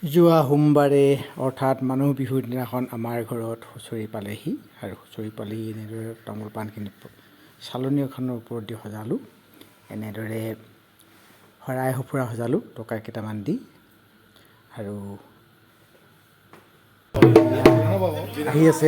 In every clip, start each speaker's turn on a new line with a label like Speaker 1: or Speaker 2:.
Speaker 1: যোৱা সোমবাৰে অৰ্থাৎ মানুহ বিহুৰ দিনাখন আমাৰ ঘৰত হুঁচৰি পালেহি আৰু হুঁচৰি পালেহি এনেদৰে তামোল পাণখিনি চালনী এখনৰ ওপৰত দি সজালোঁ। এনেদৰে শৰাই সঁফুৰা সজালোঁ টকা কেইটামান দি আৰু আহি আছে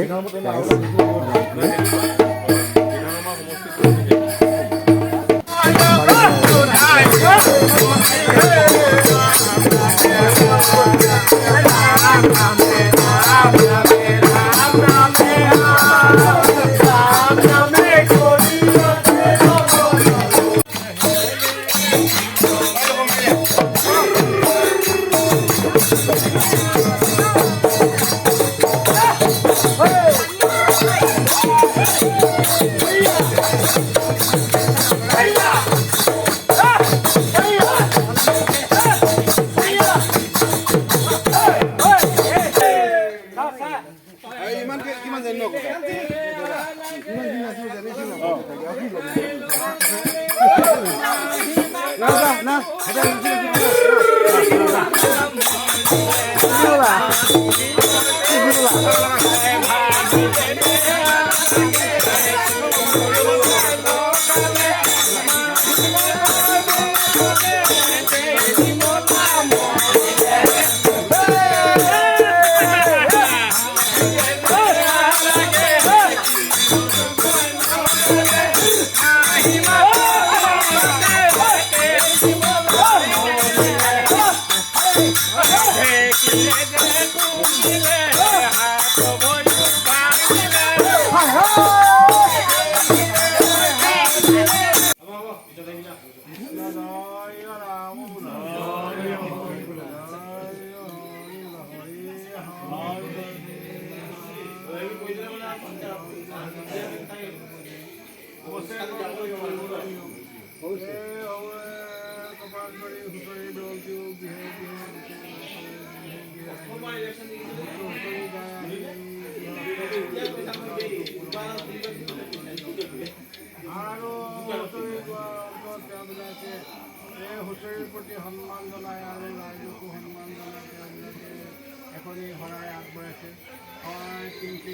Speaker 1: হুঁচৰিৰ প্ৰতি সন্মান জনাই আৰু ৰাইজকো সন্মান জনাই তেওঁলোকে এখনি শৰাই আগবঢ়াইছে। শৰাই কিনকি